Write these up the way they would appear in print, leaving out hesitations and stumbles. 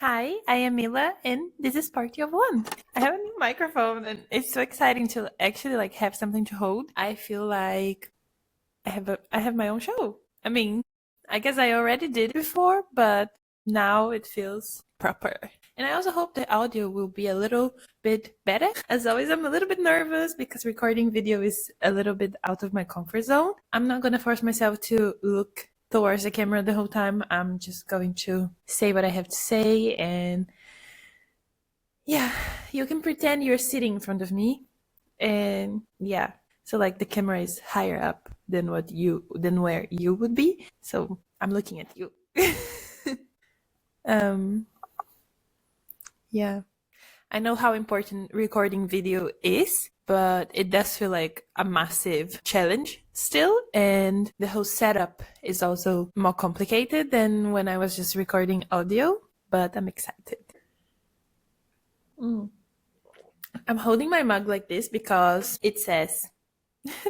Hi, I am Mila, and this is Party of One. I have a new microphone, and it's so exciting to actually have something to hold. I feel like I have my own show. I mean, I guess I already did before, but now it feels proper. And I also hope the audio will be a little bit better. As always, I'm a little bit nervous because recording video is a little bit out of my comfort zone. I'm not gonna force myself to look towards the camera the whole time. I'm just going to say what I have to say, and yeah, you can pretend you're sitting in front of me, and yeah, so the camera is higher up than where you would be, so I'm looking at you. um yeah, I know how important recording video is, but it does feel like a massive challenge still, and the whole setup is also more complicated than when I was just recording audio, but I'm excited. I'm holding my mug like this because it says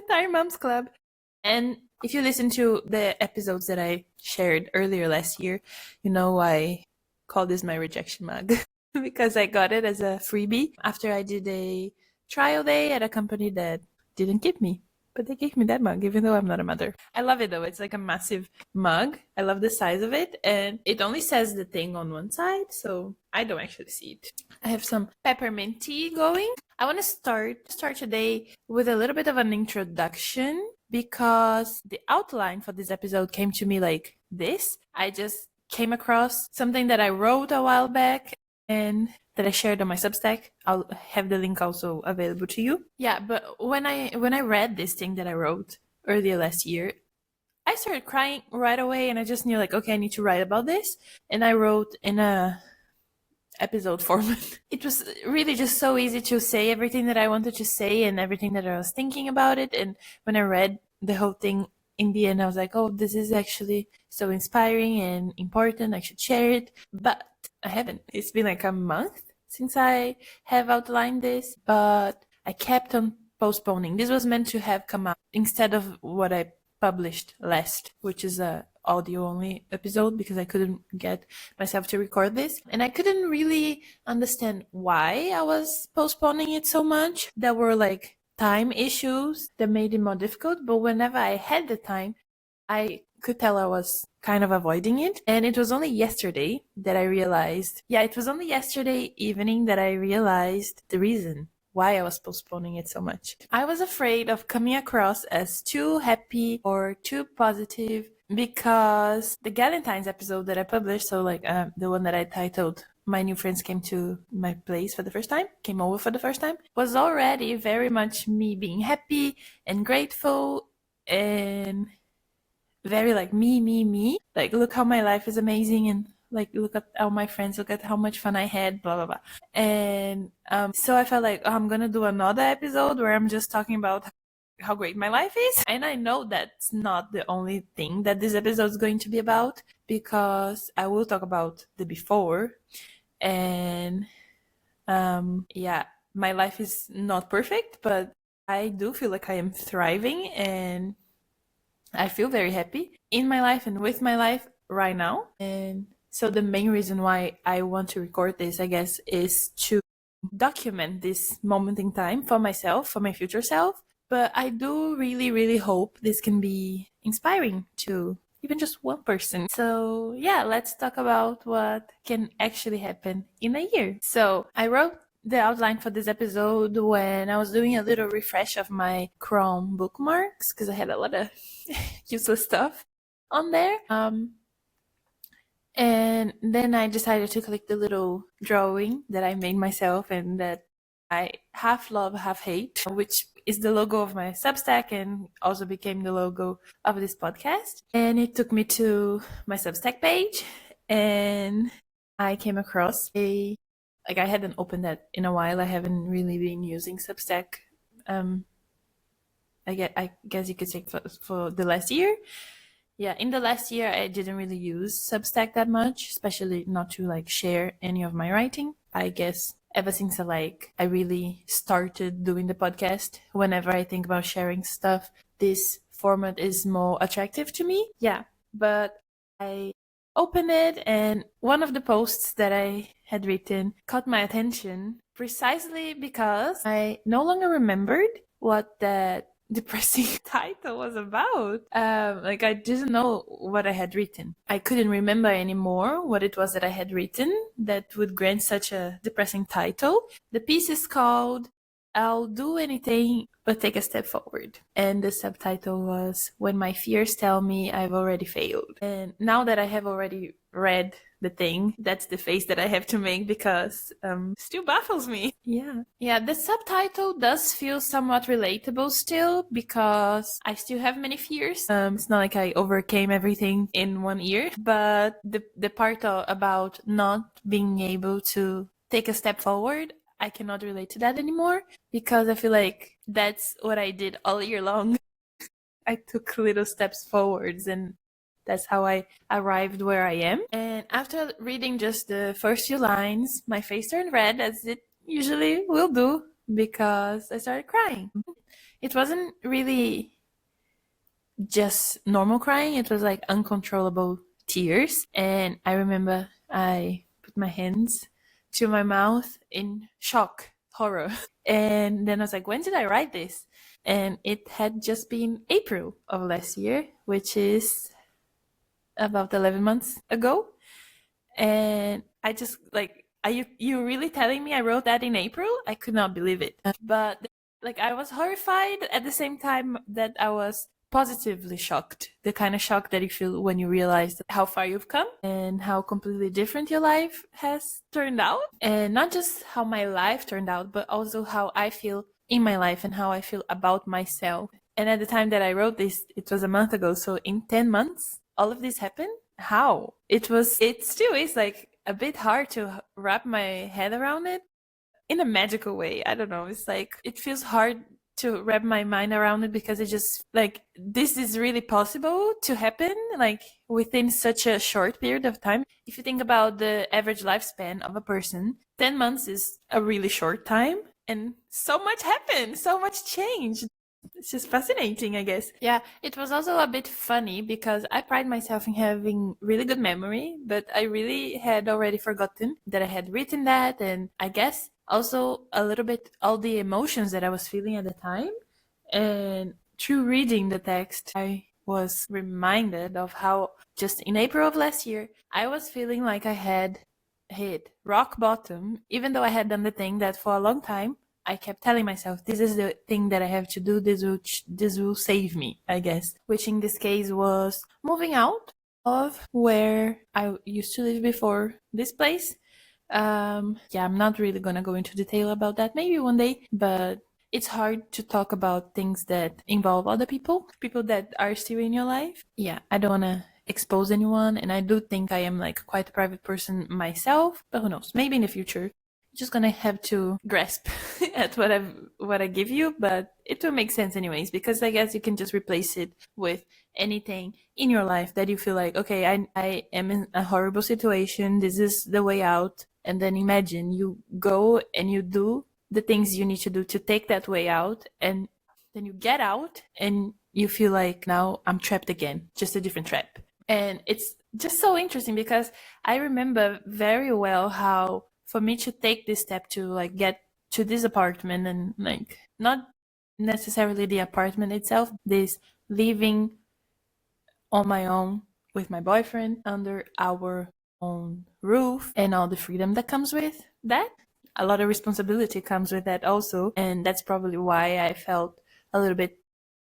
Tired Moms Club. And if you listen to the episodes that I shared earlier last year, you know I call this my rejection mug because I got it as a freebie after I did a trial day at a company that didn't give me. But they gave me that mug, even though I'm not a mother. I love it though. It's like a massive mug. I love the size of it. And it only says the thing on one side, so I don't actually see it. I have some peppermint tea going. I want to start today with a little bit of an introduction because the outline for this episode came to me like this. I just came across something that I wrote a while back and that I shared on my Substack. I'll have the link also available to you. Yeah, but when I read this thing that I wrote earlier last year, I started crying right away, and I just knew like, okay, I need to write about this. And I wrote in a episode format. It was really just so easy to say everything that I wanted to say and everything that I was thinking about it. And when I read the whole thing in the end, I was like, oh, this is actually so inspiring and important. I should share it. But I haven't. It's been like a month since I have outlined this, but I kept on postponing. This was meant to have come out instead of what I published last, which is a audio only episode, because I couldn't get myself to record this, and I couldn't really understand why I was postponing it so much. There were like time issues that made it more difficult, but whenever I had the time, I could tell I was kind of avoiding it. And it was only yesterday that I realized, it was only yesterday evening that I realized the reason why I was postponing it so much. I was afraid of coming across as too happy or too positive, because the Galentine's episode that I published, so the one that I titled My New Friends Came to My Place for the First Time, came over for the first time, was already very much me being happy and grateful and very like me. Like, look how my life is amazing, and like, look at all my friends, look at how much fun I had, blah, blah, blah. And so I felt like, oh, I'm going to do another episode where I'm just talking about how great my life is. And I know that's not the only thing that this episode is going to be about, because I will talk about the before. And my life is not perfect, but I do feel like I am thriving, and I feel very happy in my life and with my life right now. And so the main reason why I want to record this, I guess, is to document this moment in time for myself, for my future self. But I do really, really hope this can be inspiring to even just one person. So yeah, let's talk about what can actually happen in a year. So I wrote the outline for this episode when I was doing a little refresh of my Chrome bookmarks, because I had a lot of useless stuff on there. And then I decided to click the little drawing that I made myself and that I half love, half hate, which is the logo of my Substack and also became the logo of this podcast. And it took me to my Substack page, and I came across I hadn't opened that in a while. I haven't really been using Substack. I guess you could say for the last year. Yeah, in the last year, I didn't really use Substack that much, especially not to share any of my writing. I guess ever since I really started doing the podcast, whenever I think about sharing stuff, this format is more attractive to me. Yeah, but I opened it, and one of the posts that I had written caught my attention precisely because I no longer remembered what that depressing title was about. Like, I didn't know what I had written. I couldn't remember anymore what it was that I had written that would grant such a depressing title. The piece is called "I'll Do Anything But Take a Step Forward." And the subtitle was "When My Fears Tell Me I've Already Failed." And now that I have already read the thing, that's the face that I have to make because still baffles me. Yeah, the subtitle does feel somewhat relatable still because I still have many fears. It's not like I overcame everything in one year, but the part about not being able to take a step forward, I cannot relate to that anymore because I feel like that's what I did all year long. I took little steps forwards, and that's how I arrived where I am. And after reading just the first few lines, my face turned red, as it usually will do, because I started crying. It wasn't really just normal crying, it was like uncontrollable tears. And I remember I put my hands to my mouth in shock, horror. And then I was like, when did I write this? And it had just been April of last year, which is about 11 months ago. And I just like, are you really telling me I wrote that in April? I could not believe it. But like, I was horrified at the same time that I was positively shocked. The kind of shock that you feel when you realize how far you've come and how completely different your life has turned out. And not just how my life turned out, but also how I feel in my life and how I feel about myself. And at the time that I wrote this, it was a month ago. So in 10 months, all of this happened. How? It still is like a bit hard to wrap my head around it in a magical way. I don't know. It's like, it feels hard to wrap my mind around it because it just like, this is really possible to happen like within such a short period of time. If you think about the average lifespan of a person, 10 months is a really short time, and so much happened, so much changed. It's just fascinating, I guess. Yeah, it was also a bit funny because I pride myself in having really good memory, but I really had already forgotten that I had written that, and I guess also a little bit all the emotions that I was feeling at the time. And through reading the text, I was reminded of how just in April of last year, I was feeling like I had hit rock bottom, even though I had done the thing that for a long time I kept telling myself, this is the thing that I have to do, this will save me, I guess. Which in this case was moving out of where I used to live before this place. Yeah, I'm not really gonna go into detail about that, maybe one day, but it's hard to talk about things that involve other people that are still in your life. Yeah, I don't wanna expose anyone, and I do think I am like quite a private person myself, but who knows, maybe in the future. Just gonna have to grasp at what I give you, but it will make sense anyways, because I guess you can just replace it with anything in your life that you feel like, okay, I am in a horrible situation, this is the way out. And then imagine you go and you do the things you need to do to take that way out, and then you get out and you feel like, now I'm trapped again, just a different trap. And it's just so interesting because I remember very well how for me to take this step to like get to this apartment, and like not necessarily the apartment itself, this living on my own with my boyfriend under our own roof and all the freedom that comes with that. A lot of responsibility comes with that also, and that's probably why I felt a little bit,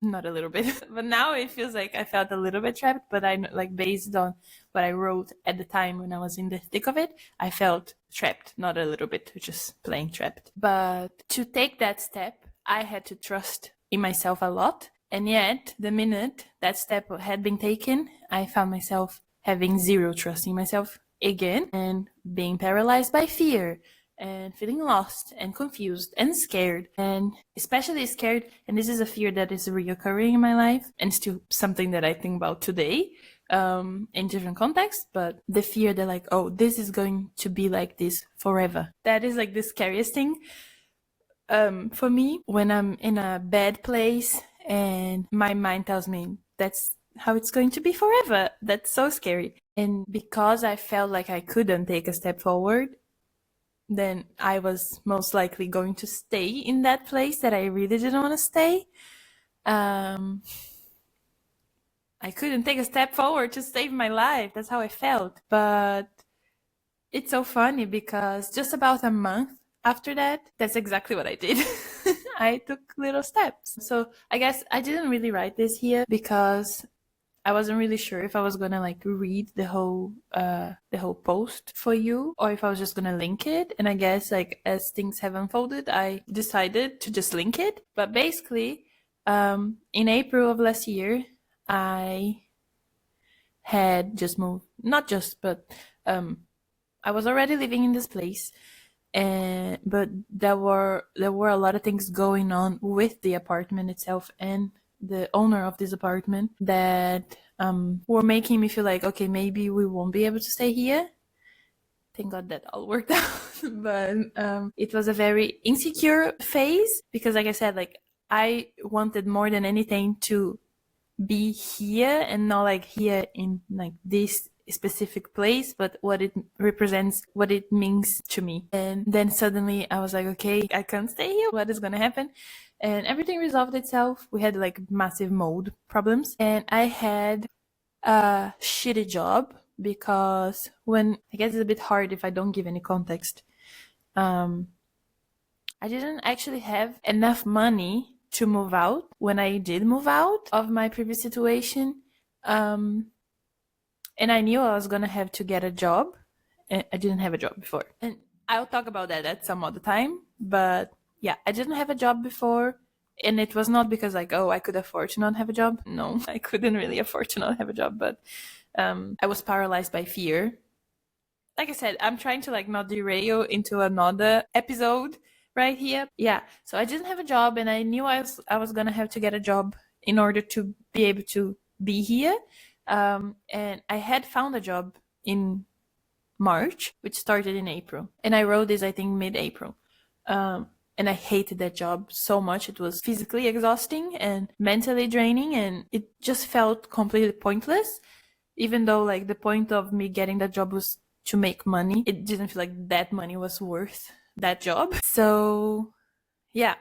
not a little bit, but now it feels like I felt a little bit trapped. But I like, based on what I wrote at the time when I was in the thick of it, I felt trapped, not a little bit, just plain trapped. But to take that step, I had to trust in myself a lot. And yet, the minute that step had been taken, I found myself having zero trust in myself again and being paralyzed by fear and feeling lost and confused and scared, and especially scared. And this is a fear that is reoccurring in my life and still something that I think about today in different contexts. But the fear that like, oh, this is going to be like this forever. That is like the scariest thing for me when I'm in a bad place and my mind tells me that's how it's going to be forever. That's so scary. And because I felt like I couldn't take a step forward, then I was most likely going to stay in that place that I really didn't want to stay. I couldn't take a step forward to save my life. That's how I felt. But it's so funny because just about a month after that, that's exactly what I did. I took little steps. So I guess I didn't really write this here because I wasn't really sure if I was gonna like read the whole post for you or if I was just gonna link it. And I guess like as things have unfolded, I decided to just link it. But basically, in April of last year, I had just moved. Not just, but I was already living in this place, and but there were a lot of things going on with the apartment itself and the owner of this apartment that were making me feel like, okay, maybe we won't be able to stay here. Thank God that all worked out. But it was a very insecure phase because, like I said, like I wanted more than anything to be here and not like here in like this specific place, but what it represents, what it means to me. And then suddenly I was like, okay, I can't stay here. What is gonna happen? And everything resolved itself. We had like massive mold problems, and I had a shitty job because when I guess it's a bit hard if I don't give any context. I didn't actually have enough money to move out when I did move out of my previous situation. And I knew I was gonna have to get a job. And I didn't have a job before. And I'll talk about that at some other time. But yeah, I didn't have a job before. And it was not because like, oh, I could afford to not have a job. No, I couldn't really afford to not have a job. But I was paralyzed by fear. Like I said, I'm trying to like not derail into another episode right here. Yeah, so I didn't have a job, and I knew I was gonna have to get a job in order to be able to be here. And I had found a job in March, which started in April, and I wrote this I think mid-April. And I hated that job so much. It was physically exhausting and mentally draining, and it just felt completely pointless. Even though like the point of me getting that job was to make money, it didn't feel like that money was worth that job. So yeah,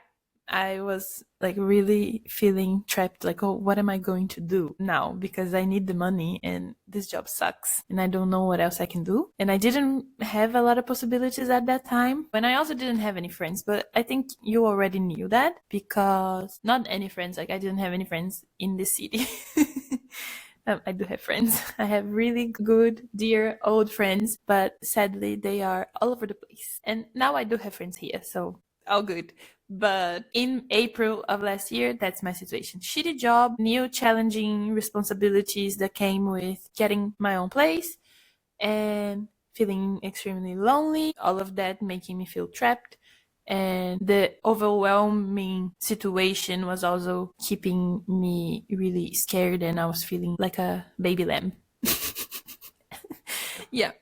I was like really feeling trapped, like, oh, what am I going to do now? Because I need the money and this job sucks and I don't know what else I can do. And I didn't have a lot of possibilities at that time. And I also didn't have any friends, but I think you already knew that because not any friends, like I didn't have any friends in the city. I do have friends. I have really good, dear, old friends, but sadly they are all over the place. And now I do have friends here, so all good. But in April of last year, that's my situation. Shitty job, new challenging responsibilities that came with getting my own place, and feeling extremely lonely. All of that making me feel trapped. And the overwhelming situation was also keeping me really scared, and I was feeling like a baby lamb. Yeah.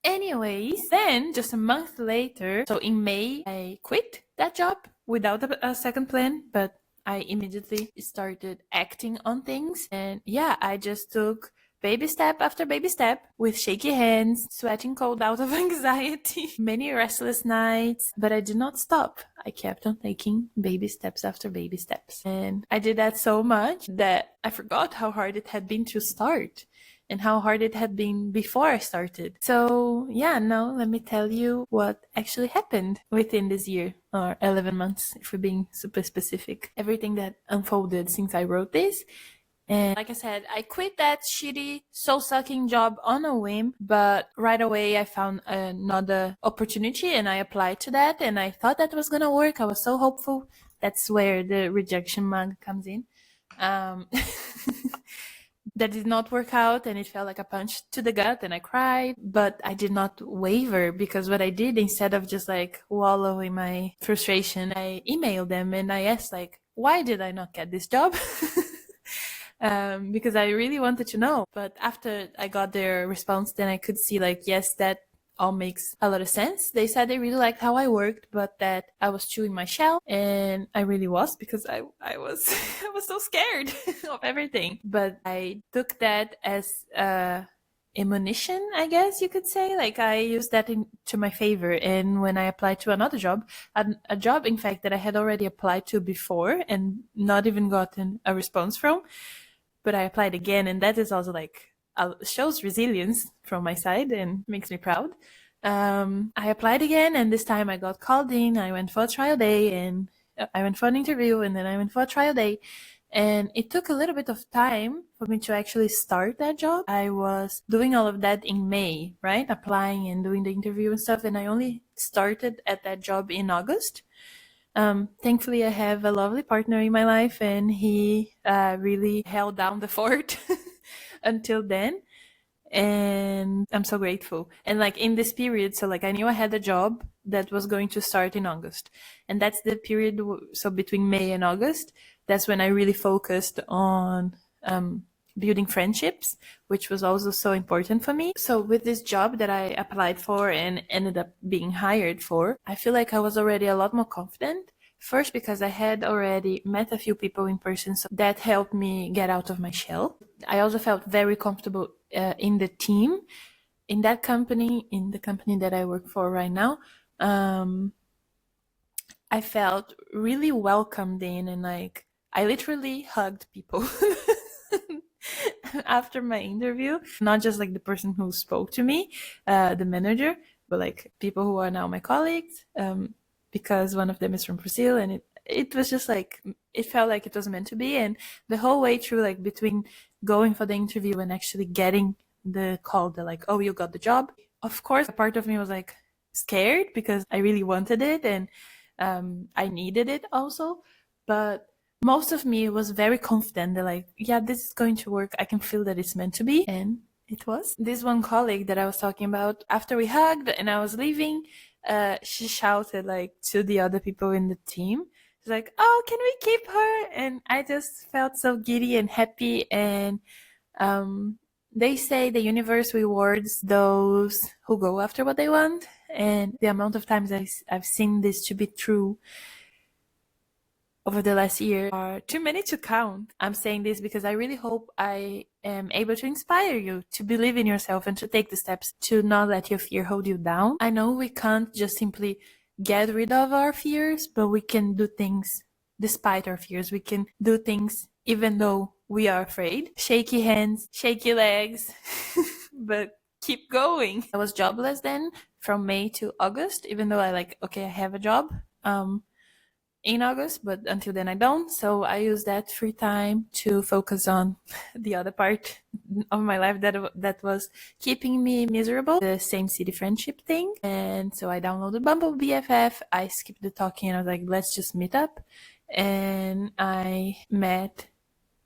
Anyways, then just a month later, so in May, I quit that job without a second plan, but I immediately started acting on things. And yeah, I just took baby step after baby step with shaky hands, sweating cold out of anxiety, many restless nights, but I did not stop. I kept on taking baby steps after baby steps. And I did that so much that I forgot how hard it had been to start and how hard it had been before I started. So yeah, now let me tell you what actually happened within this year, or 11 months if we're being super specific. Everything that unfolded since I wrote this. And like I said, I quit that shitty, soul-sucking job on a whim, but right away I found another opportunity and I applied to that, and I thought that was gonna work. I was so hopeful. That's where the rejection mug comes in. That did not work out, and it felt like a punch to the gut, and I cried, but I did not waver, because what I did, instead of just like wallow in my frustration, I emailed them and I asked like, why did I not get this job? Because I really wanted to know. But after I got their response, then I could see like, yes, that all makes a lot of sense. They said they really liked how I worked, but that I was too in my shell, and I really was, because I was I was so scared of everything. But I took that as ammunition, I guess you could say. Like, I used that to my favor. And when I applied to another job, a job in fact that I had already applied to before and not even gotten a response from, but I applied again, and that is also like shows resilience from my side and makes me proud. I applied again, and this time I got called in. I went for a trial day, and I went for an interview, and then I went for a trial day. And it took a little bit of time for me to actually start that job. I was doing all of that in May, right? Applying and doing the interview and stuff. And I only started at that job in August. Thankfully, I have a lovely partner in my life, and he really held down the fort until then. And I'm so grateful. And like in this period, so like I knew I had a job that was going to start in August, and that's the period. So between May and August, that's when I really focused on building friendships, which was also so important for me. So with this job that I applied for and ended up being hired for, I feel like I was already a lot more confident. First, because I had already met a few people in person, so that helped me get out of my shell. I also felt very comfortable in the team, in that company, in the company that I work for right now. I felt really welcomed in, and like I literally hugged people after my interview. Not just like the person who spoke to me, the manager, but like people who are now my colleagues, because one of them is from Brazil, and it was just like, it felt like it was meant to be. And the whole way through, like between going for the interview and actually getting the call, they're like, oh, you got the job. Of course, a part of me was like scared because I really wanted it, and I needed it also. But most of me was very confident. They're like, yeah, this is going to work. I can feel that it's meant to be. And it was. This one colleague that I was talking about, after we hugged and I was leaving, she shouted like to the other people in the team. She's like, oh, can we keep her? And I just felt so giddy and happy. And they say the universe rewards those who go after what they want. And the amount of times I've seen this to be true over the last year are too many to count. I'm saying this because I really hope I am able to inspire you to believe in yourself and to take the steps to not let your fear hold you down. I know we can't just simply get rid of our fears, but we can do things despite our fears. We can do things even though we are afraid. Shaky hands, shaky legs, but keep going. I was jobless then from May to August, even though I have a job in August, but until then I don't. So I use that free time to focus on the other part of my life that was keeping me miserable, the same city friendship thing. And so I downloaded Bumble BFF. I skipped the talking and I was like, let's just meet up. And I met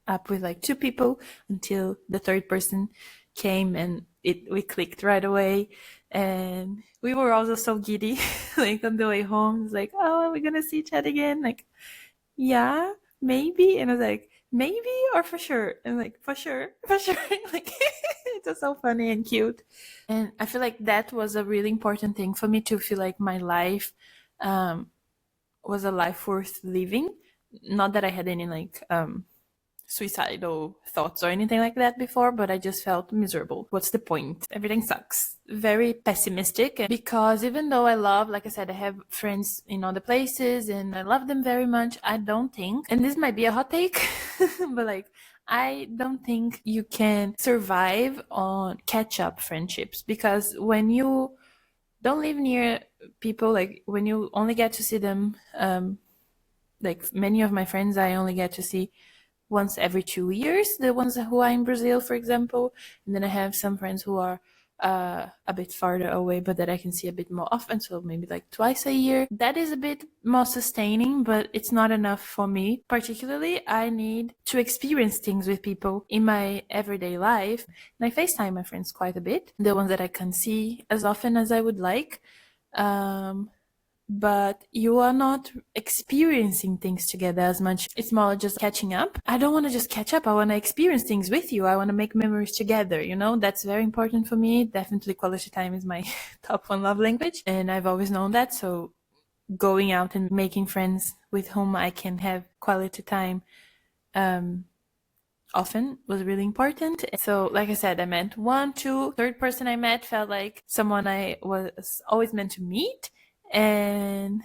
up with like 2 people until the third person came, and we clicked right away. And we were also so giddy, like on the way home. It's like, oh, are we gonna see each other again? Like, yeah, maybe. And I was like, maybe or for sure? And like, for sure, for sure. Like, it was so funny and cute. And I feel like that was a really important thing for me to feel like my life was a life worth living. Not that I had any like suicidal thoughts or anything like that before, but I just felt miserable. What's the point? Everything sucks. Very pessimistic, because even though I love, like I said, I have friends in other places and I love them very much, I don't think, and this might be a hot take, but like, I don't think you can survive on catch-up friendships, because when you don't live near people, like when you only get to see them, like many of my friends I only get to see once every 2 years, the ones who are in Brazil, for example. And then I have some friends who are a bit farther away, but that I can see a bit more often, so maybe like twice a year. That is a bit more sustaining, but it's not enough for me. Particularly, I need to experience things with people in my everyday life. And I FaceTime my friends quite a bit, the ones that I can see as often as I would like. but you are not experiencing things together as much. It's more just catching up. I don't want to just catch up. I want to experience things with you. I want to make memories together, you know? That's very important for me. Definitely quality time is my top one love language, and I've always known that. So going out and making friends with whom I can have quality time often was really important. So like I said, I met one, two, third person I met felt like someone I was always meant to meet, and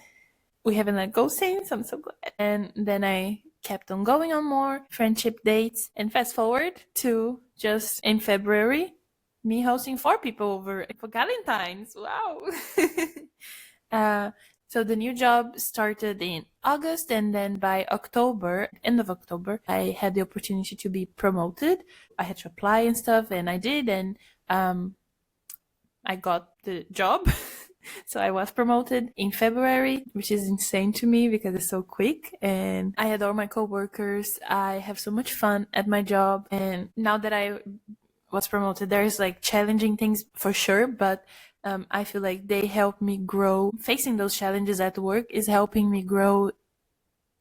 we haven't let go since. I'm so glad. And then I kept on going on more friendship dates, and fast forward to just in February, me hosting 4 people over for Valentine's. Wow. So the new job started in August, and then by October, end of October, I had the opportunity to be promoted. I had to apply and stuff, and I did, and I got the job. So I was promoted in February, which is insane to me because it's so quick, and I adore my coworkers. I have so much fun at my job, and now that I was promoted, there's like challenging things for sure, but I feel like they help me grow. Facing those challenges at work is helping me grow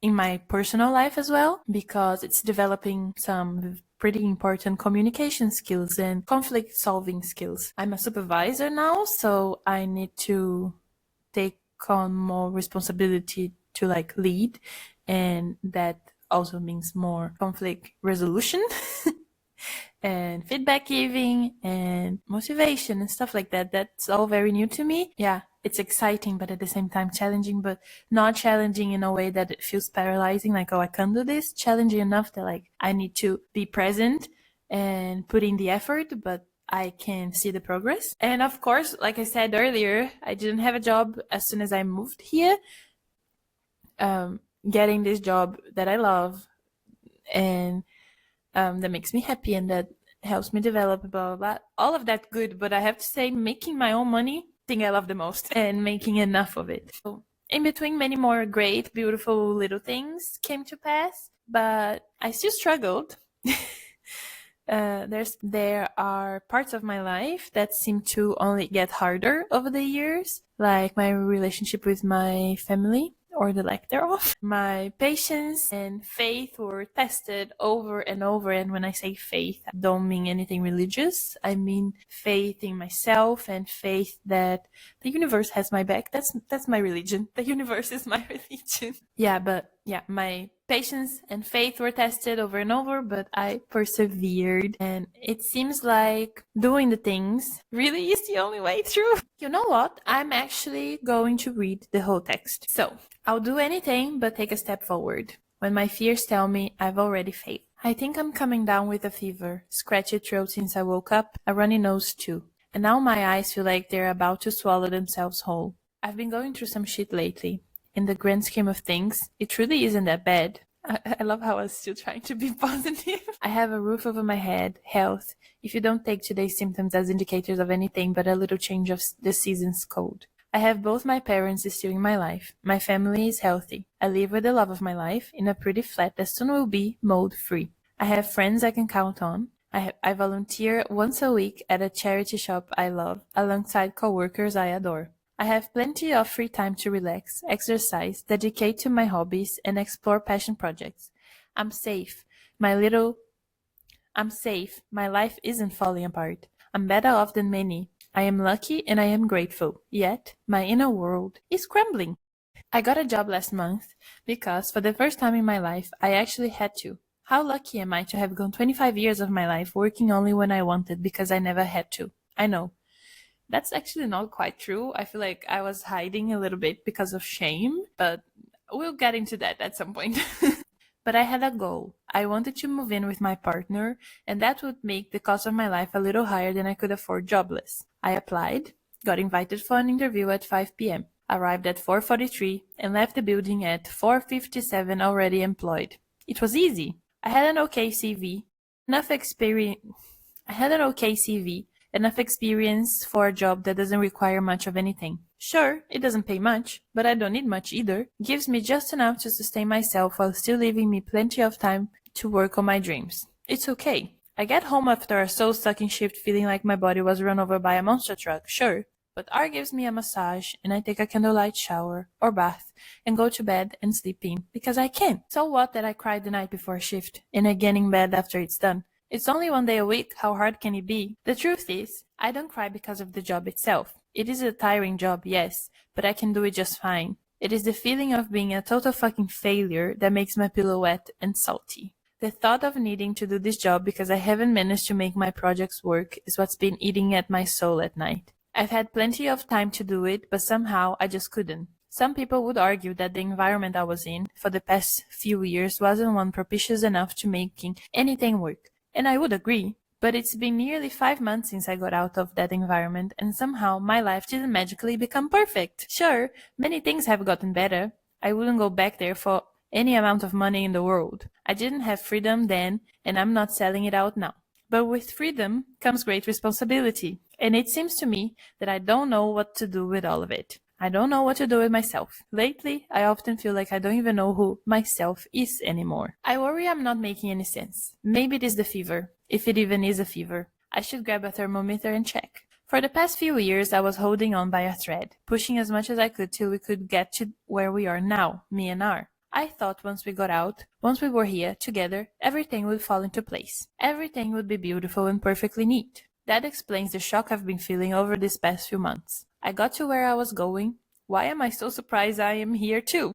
in my personal life as well, because it's developing some pretty important communication skills and conflict solving skills. I'm a supervisor now, so I need to take on more responsibility to like lead, and that also means more conflict resolution and feedback giving and motivation and stuff like that. That's all very new to me. Yeah, it's exciting, but at the same time challenging, but not challenging in a way that it feels paralyzing, like, oh, I can't do this. Challenging enough that like I need to be present and put in the effort, but I can see the progress. And of course, like I said earlier, I didn't have a job as soon as I moved here. Getting this job that I love and that makes me happy and that helps me develop, blah, blah, blah. All of that good, but I have to say, making my own money, thing I love the most, and making enough of it. So in between, many more great, beautiful little things came to pass, but I still struggled. There are parts of my life that seem to only get harder over the years, like my relationship with my family, or the lack thereof. My patience and faith were tested over and over, and when I say faith, I don't mean anything religious. I mean faith in myself and faith that the universe has my back. That's my religion. The universe is my religion. My patience and faith were tested over and over, but I persevered, and it seems like doing the things really is the only way through. You know what? I'm actually going to read the whole text. So, I'll do anything but take a step forward. When my fears tell me I've already failed. I think I'm coming down with a fever, scratchy throat since I woke up, a runny nose too. And now my eyes feel like they're about to swallow themselves whole. I've been going through some shit lately. In the grand scheme of things, it really isn't that bad. I love how I was still trying to be positive. I have a roof over my head, health, if you don't take today's symptoms as indicators of anything but a little change of the season's cold. I have both my parents still in my life. My family is healthy. I live with the love of my life in a pretty flat that soon will be mold-free. I have friends I can count on. I volunteer once a week at a charity shop I love, alongside coworkers I adore. I have plenty of free time to relax, exercise, dedicate to my hobbies, and explore passion projects. I'm safe. My life isn't falling apart. I'm better off than many. I am lucky and I am grateful. Yet, my inner world is crumbling. I got a job last month because, for the first time in my life, I actually had to. How lucky am I to have gone 25 years of my life working only when I wanted because I never had to? I know. That's actually not quite true. I feel like I was hiding a little bit because of shame, but we'll get into that at some point. But I had a goal. I wanted to move in with my partner, and that would make the cost of my life a little higher than I could afford jobless. I applied, got invited for an interview at 5 p.m., arrived at 4:43, and left the building at 4:57 already employed. It was easy. I had an okay CV, enough experience for a job that doesn't require much of anything. Sure, it doesn't pay much, but I don't need much either. It gives me just enough to sustain myself while still leaving me plenty of time to work on my dreams. It's okay. I get home after a soul-sucking shift feeling like my body was run over by a monster truck, sure, But R gives me a massage and I take a candlelight shower or bath and go to bed and sleep in because I can. So what that I cried the night before a shift and again in bed after it's done? It's only 1 day a week, how hard can it be? The truth is, I don't cry because of the job itself. It is a tiring job, yes, but I can do it just fine. It is the feeling of being a total fucking failure that makes my pillow wet and salty. The thought of needing to do this job because I haven't managed to make my projects work is what's been eating at my soul at night. I've had plenty of time to do it, but somehow I just couldn't. Some people would argue that the environment I was in for the past few years wasn't one propitious enough to making anything work. And I would agree, but it's been nearly 5 months since I got out of that environment and somehow my life didn't magically become perfect. Sure, many things have gotten better. I wouldn't go back there for any amount of money in the world. I didn't have freedom then and I'm not selling it out now. But with freedom comes great responsibility. And it seems to me that I don't know what to do with all of it. I don't know what to do with myself. Lately, I often feel like I don't even know who myself is anymore. I worry I'm not making any sense. Maybe it is the fever, if it even is a fever. I should grab a thermometer and check. For the past few years, I was holding on by a thread, pushing as much as I could till we could get to where we are now, me and R. I thought once we got out, once we were here, together, everything would fall into place. Everything would be beautiful and perfectly neat. That explains the shock I've been feeling over these past few months. I got to where I was going. Why am I so surprised I am here too?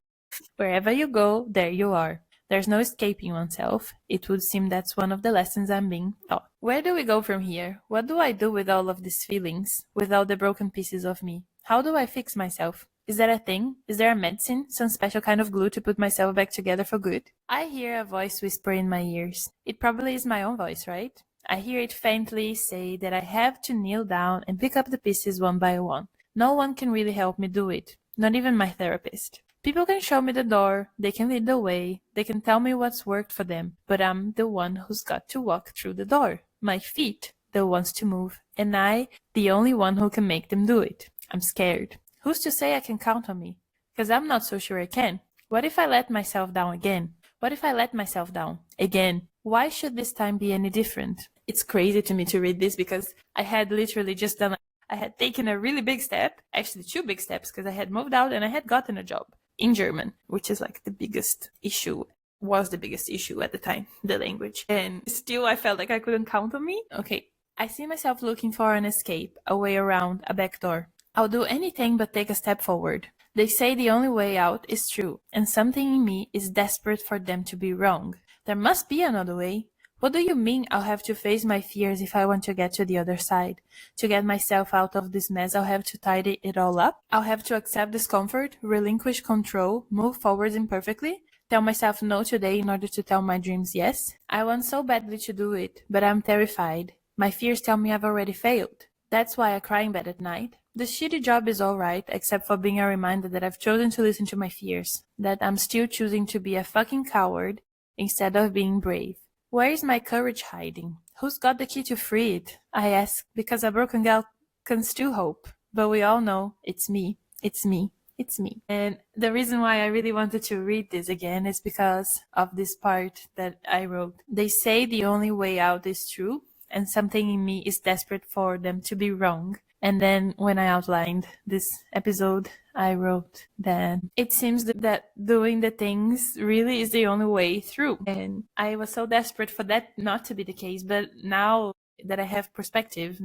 Wherever you go, there you are. There's no escaping oneself. It would seem that's one of the lessons I'm being taught. Where do we go from here? What do I do with all of these feelings? With all the broken pieces of me? How do I fix myself? Is that a thing? Is there a medicine? Some special kind of glue to put myself back together for good? I hear a voice whisper in my ears. It probably is my own voice, right? I hear it faintly say that I have to kneel down and pick up the pieces one by one. No one can really help me do it, not even my therapist. People can show me the door, they can lead the way, they can tell me what's worked for them, but I'm the one who's got to walk through the door. My feet, the ones to move, and I, the only one who can make them do it. I'm scared. Who's to say I can count on me? Because I'm not so sure I can. What if I let myself down again? What if I let myself down again? Why should this time be any different? It's crazy to me to read this because I had literally just done I had taken a really big step, actually 2 big steps, because I had moved out and I had gotten a job in German, which is like the biggest issue, was the biggest issue at the time, the language. And still I felt like I couldn't count on me. Okay, I see myself looking for an escape, a way around, a back door. I'll do anything but take a step forward. They say the only way out is through, and something in me is desperate for them to be wrong. There must be another way. What do you mean I'll have to face my fears if I want to get to the other side? To get myself out of this mess, I'll have to tidy it all up? I'll have to accept discomfort, relinquish control, move forward imperfectly? Tell myself no today in order to tell my dreams yes? I want so badly to do it, but I'm terrified. My fears tell me I've already failed. That's why I cry in bed at night. The shitty job is alright, except for being a reminder that I've chosen to listen to my fears. That I'm still choosing to be a fucking coward instead of being brave. Where is my courage hiding? Who's got the key to free it? I ask, because a broken girl can still hope. But we all know it's me. It's me. It's me. And the reason why I really wanted to read this again is because of this part that I wrote. They say the only way out is through, and something in me is desperate for them to be wrong. And then when I outlined this episode, I wrote that it seems that doing the things really is the only way through. And I was so desperate for that not to be the case. But now that I have perspective,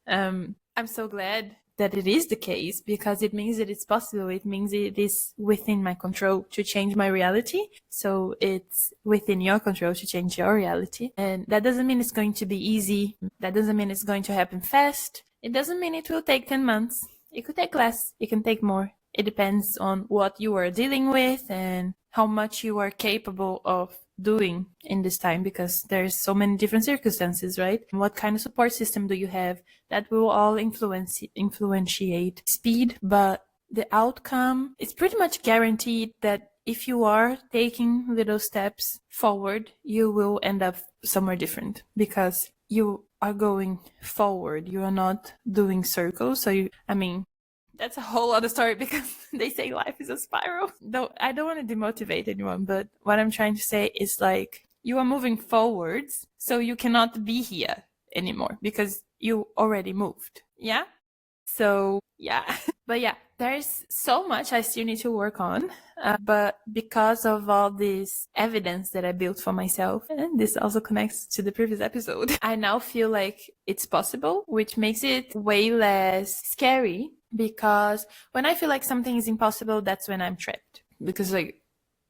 I'm so glad that it is the case, because it means that it's possible. It means it is within my control to change my reality. So it's within your control to change your reality. And that doesn't mean it's going to be easy. That doesn't mean it's going to happen fast. It doesn't mean it will take 10 months. It could take less. It can take more. It depends on what you are dealing with and how much you are capable of doing in this time, because there's so many different circumstances, right? And what kind of support system do you have? That will all influentiate speed, but the outcome is pretty much guaranteed that if you are taking little steps forward, you will end up somewhere different, because you are going forward. You are not doing circles. So that's a whole other story, because they say life is a spiral. Though I don't want to demotivate anyone, but what I'm trying to say is like, you are moving forwards, so you cannot be here anymore because you already moved. Yeah? So yeah, but yeah, there's so much I still need to work on. But because of all this evidence that I built for myself, and this also connects to the previous episode, I now feel like it's possible, which makes it way less scary. Because when I feel like something is impossible, that's when I'm trapped. Because like,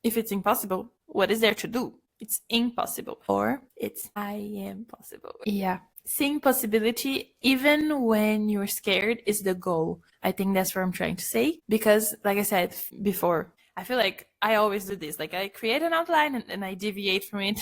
if it's impossible, what is there to do? It's impossible. Or it's I am possible. Yeah. Seeing possibility, even when you're scared, is the goal. I think that's what I'm trying to say. Because, like I said before, I feel like I always do this. Like, I create an outline and I deviate from it.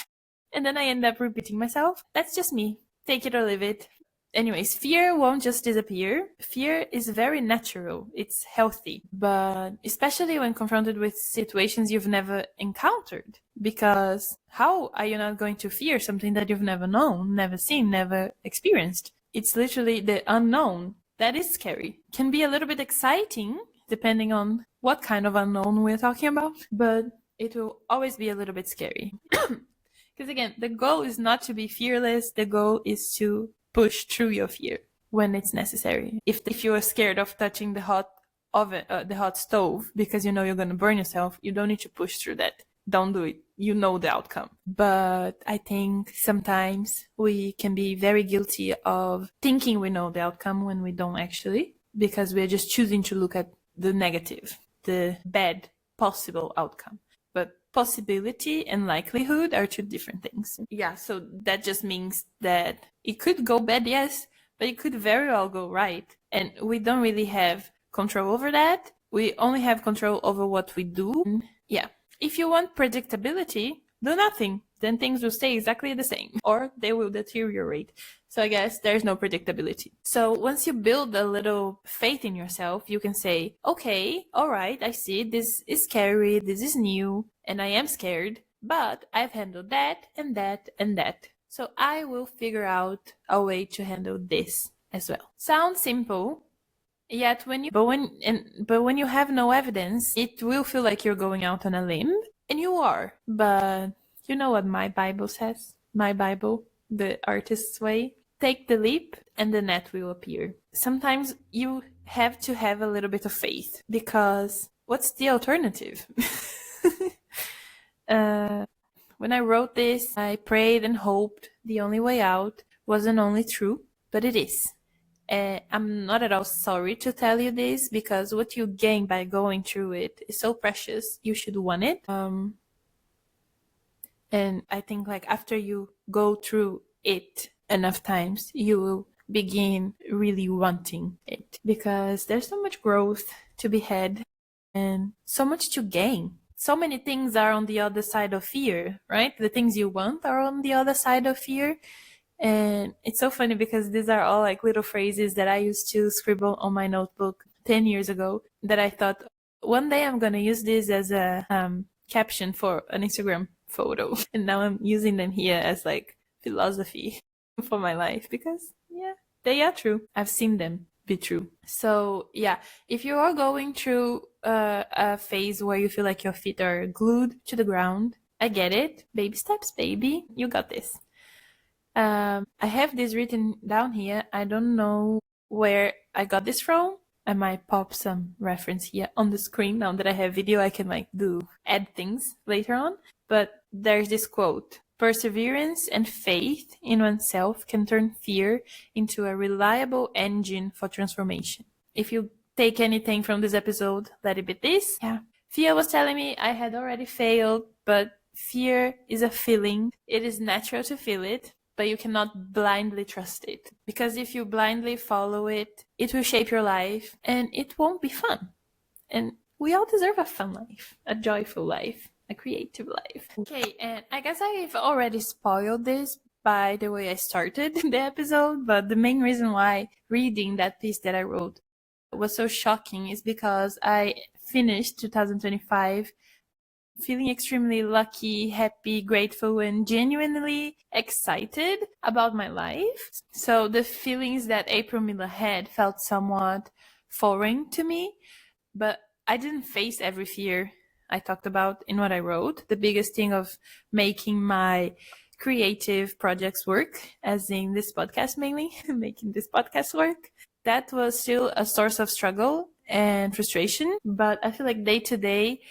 And then I end up repeating myself. That's just me. Take it or leave it. Anyways, fear won't just disappear. Fear is very natural. It's healthy. But especially when confronted with situations you've never encountered. Because how are you not going to fear something that you've never known, never seen, never experienced? It's literally the unknown. That is scary. Can be a little bit exciting, depending on what kind of unknown we're talking about. But it will always be a little bit scary. Because again, the goal is not to be fearless. The goal is to push through your fear when it's necessary. If you are scared of touching the hot oven, the hot stove, because you know you're going to burn yourself, you don't need to push through that. Don't do it. You know the outcome. But I think sometimes we can be very guilty of thinking we know the outcome when we don't actually, because we're just choosing to look at the negative, the bad possible outcome. But possibility and likelihood are two different things. Yeah, so that just means that it could go bad, yes, but it could very well go right. And we don't really have control over that. We only have control over what we do. Yeah. If you want predictability, do nothing. Then things will stay exactly the same, or they will deteriorate. So I guess there's no predictability. So once you build a little faith in yourself, you can say, okay, all right, I see, this is scary, this is new, and I am scared, but I've handled that and that and that. So I will figure out a way to handle this as well. Sounds simple, yet when you have no evidence, it will feel like you're going out on a limb, and you are. But you know what my Bible says? My Bible, the artist's way. Take the leap and the net will appear. Sometimes you have to have a little bit of faith, because what's the alternative? When I wrote this, I prayed and hoped the only way out wasn't only true, but it is. I'm not at all sorry to tell you this, because what you gain by going through it is so precious. You should want it. And I think like after you go through it enough times, you will begin really wanting it, because there's so much growth to be had and so much to gain. So many things are on the other side of fear, right? The things you want are on the other side of fear. And it's so funny because these are all like little phrases that I used to scribble on my notebook 10 years ago, that I thought one day I'm going to use this as a caption for an Instagram photo. And now I'm using them here as like philosophy for my life, because yeah, they are true. I've seen them be true. So yeah, if you are going through a phase where you feel like your feet are glued to the ground, I get it. Baby steps, baby. You got this. I have this written down here. I don't know where I got this from. I might pop some reference here on the screen. Now that I have video, I can add things later on. But there's this quote: perseverance and faith in oneself can turn fear into a reliable engine for transformation. If you take anything from this episode, let it be this. Yeah. Fear was telling me I had already failed, but fear is a feeling. It is natural to feel it, but you cannot blindly trust it. Because if you blindly follow it, it will shape your life and it won't be fun. And we all deserve a fun life, a joyful life, a creative life. Okay, and I guess I've already spoiled this by the way I started the episode, but the main reason why reading that piece that I wrote was so shocking is because I finished 2025 feeling extremely lucky, happy, grateful, and genuinely excited about my life. So the feelings that April Mila had felt somewhat foreign to me, but I didn't face every fear I talked about in what I wrote. The biggest thing of making my creative projects work, as in this podcast mainly, making this podcast work, that was still a source of struggle and frustration. But I feel like day to day,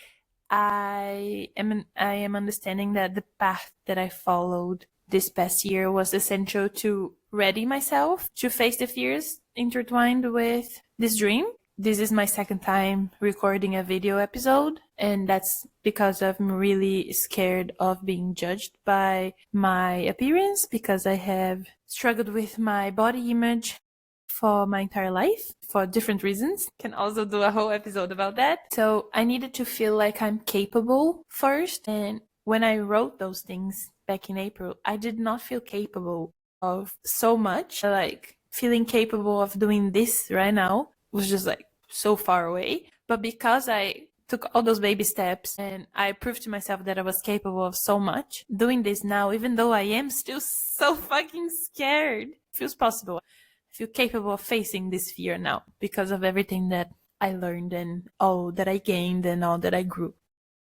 I am understanding that the path that I followed this past year was essential to ready myself to face the fears intertwined with this dream. This is my second time recording a video episode, and that's because I'm really scared of being judged by my appearance, because I have struggled with my body image for my entire life for different reasons. Can also do a whole episode about that. So I needed to feel like I'm capable first. And when I wrote those things back in April, I did not feel capable of so much. Like feeling capable of doing this right now was just like so far away. But because I took all those baby steps and I proved to myself that I was capable of so much, doing this now, even though I am still so fucking scared, feels possible. I feel capable of facing this fear now because of everything that I learned and all that I gained and all that I grew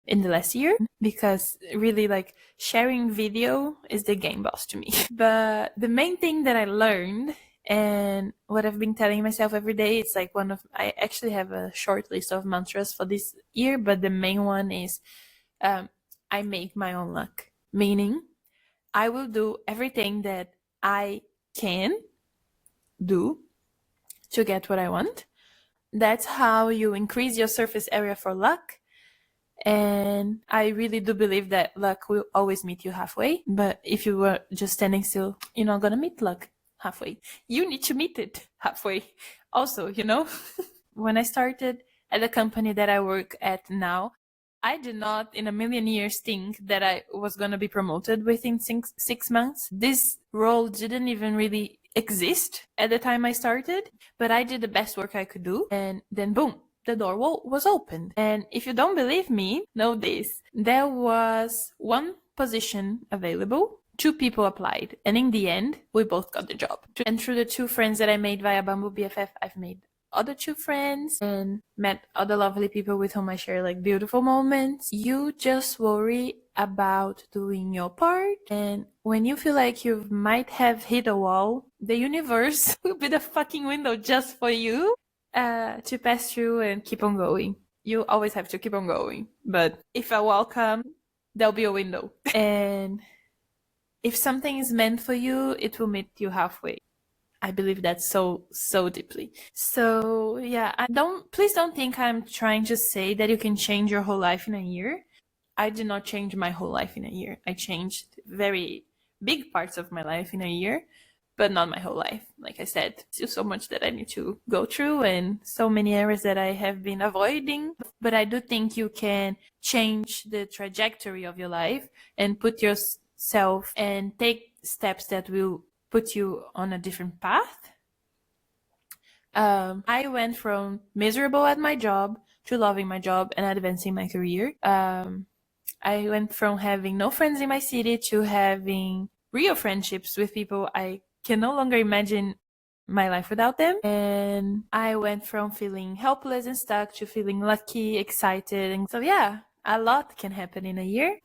in the last year. Because really, like, sharing video is the game boss to me. But the main thing that I learned and what I've been telling myself every day, it's like I actually have a short list of mantras for this year, but the main one is I make my own luck. Meaning, I will do everything that I can do to get what I want. That's how you increase your surface area for luck. And I really do believe that luck will always meet you halfway. But if you were just standing still, you're not gonna meet luck halfway. You need to meet it halfway also, you know? When I started at the company that I work at now, I did not in a million years think that I was gonna be promoted within 6 months. This role didn't even really exist at the time I started, but I did the best work I could do, and then boom, the door was opened. And if you don't believe me, know this: there was one position available, 2 people applied, and in the end, we both got the job. And through the 2 friends that I made via Bamboo BFF, I've made other 2 friends and met other lovely people with whom I share like beautiful moments. You just worry about doing your part, and when you feel like you might have hit a wall, the universe will be the fucking window just for you to pass through and keep on going. You always have to keep on going, but if a wall comes, there'll be a window. And if something is meant for you, it will meet you halfway. I believe that so deeply. So yeah, please don't think I'm trying to say that you can change your whole life in a year. I did not change my whole life in a year. I changed very big parts of my life in a year, but not my whole life. Like I said, still so much that I need to go through and so many areas that I have been avoiding. But I do think you can change the trajectory of your life and put yourself and take steps that will put you on a different path. I went from miserable at my job to loving my job and advancing my career. I went from having no friends in my city to having real friendships with people I can no longer imagine my life without them. And I went from feeling helpless and stuck to feeling lucky, excited. And so yeah, a lot can happen in a year.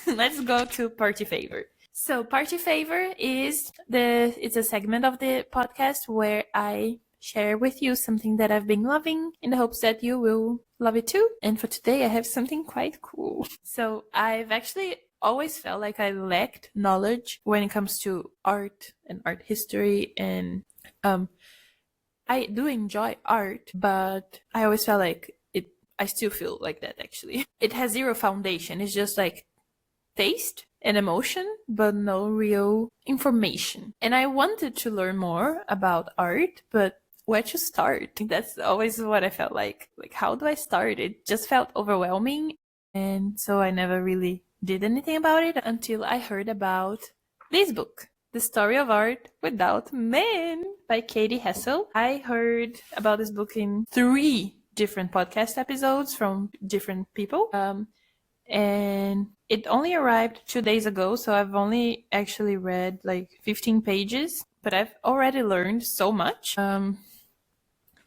Let's go to Party Favor. So Party Favor is it's a segment of the podcast where I share with you something that I've been loving in the hopes that you will love it too. And for today, I have something quite cool. So I've actually always felt like I lacked knowledge when it comes to art and art history. And I do enjoy art, but I always felt like I still feel like that actually. It has zero foundation. It's just like taste and emotion, but no real information. And I wanted to learn more about art, but where to start? That's always what I felt like. Like, how do I start? It just felt overwhelming. And so I never really did anything about it until I heard about this book, The Story of Art Without Men by Katy Hessel. I heard about this book in 3 different podcast episodes from different people. And it only arrived 2 days ago, so I've only actually read like 15 pages, but I've already learned so much.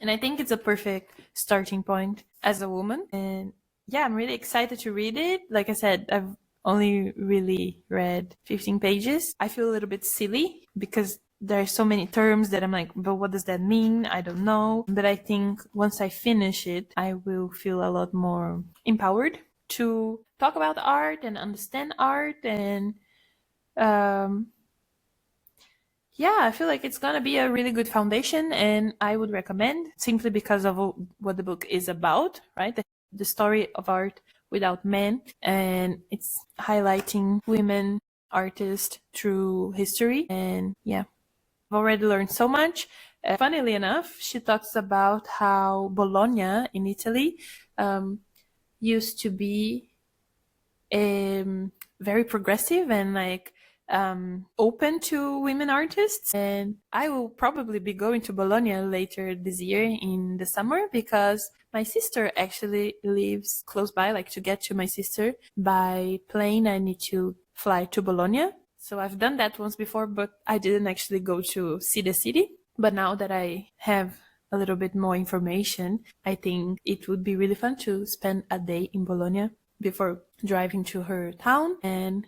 And I think it's a perfect starting point as a woman. And yeah, I'm really excited to read it. Like I said, I've only really read 15 pages. I feel a little bit silly because there are so many terms that I'm like, but what does that mean? I don't know. But I think once I finish it, I will feel a lot more empowered to talk about art and understand art. And yeah, I feel like it's gonna be a really good foundation, and I would recommend simply because of what the book is about, right? The story of art without men, and it's highlighting women artists through history. And yeah, I've already learned so much. Funnily enough, she talks about how Bologna in Italy used to be very progressive and like open to women artists. And I will probably be going to Bologna later this year in the summer because my sister actually lives close by. Like, to get to my sister by plane, I need to fly to Bologna. So I've done that once before, but I didn't actually go to see the city. But now that I have a little bit more information, I think it would be really fun to spend a day in Bologna before driving to her town and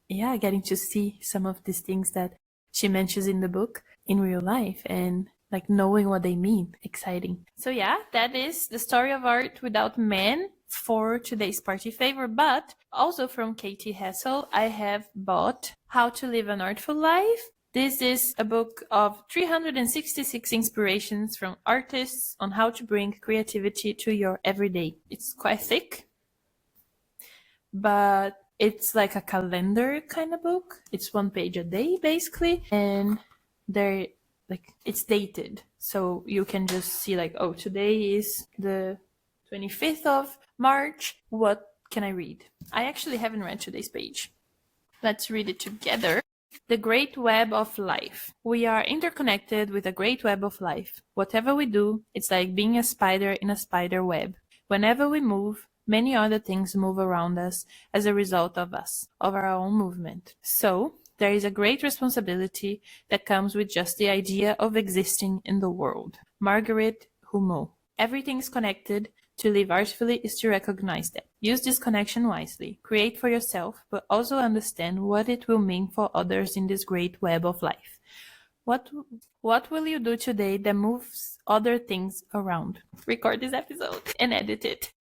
yeah, getting to see some of these things that she mentions in the book in real life and like knowing what they mean. Exciting. So yeah, that is the story of art without men for today's party favor. But also from Katy Hessel, I have bought How to Live an Artful Life. This is a book of 366 inspirations from artists on how to bring creativity to your everyday. It's quite thick, but it's like a calendar kind of book. It's 1 page a day basically, and they're like, it's dated, so you can just see like, oh, today is the 25th of March, what can I read? I actually haven't read today's page. Let's read it together. The Great Web of Life. We are interconnected with a great web of life. Whatever we do, it's like being a spider in a spider web. Whenever we move, many other things move around us as a result of us, of our own movement. So, there is a great responsibility that comes with just the idea of existing in the world. Margaret Humo. Everything is connected. To live artfully is to recognize that. Use this connection wisely. Create for yourself, but also understand what it will mean for others in this great web of life. What will you do today that moves other things around? Record this episode and edit it.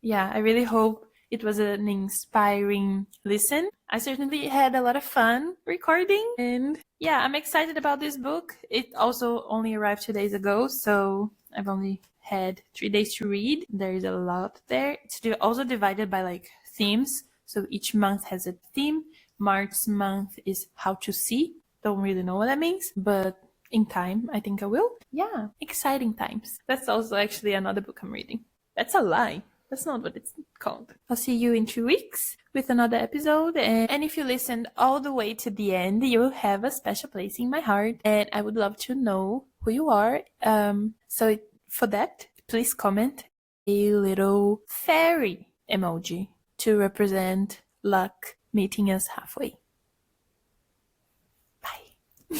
Yeah, I really hope it was an inspiring listen. I certainly had a lot of fun recording, and yeah, I'm excited about this book. It also only arrived 2 days ago, so I've only had 3 days to read. There is a lot there. It's also divided by like themes, so each month has a theme. March month is how to see. Don't really know what that means, but in time, I think I will. Yeah, exciting times. That's also actually another book I'm reading. That's a lie. That's not what it's called. I'll see you in 2 weeks with another episode. And if you listened all the way to the end, you will have a special place in my heart. And I would love to know who you are. So for that, please comment a little fairy emoji to represent luck meeting us halfway. Bye.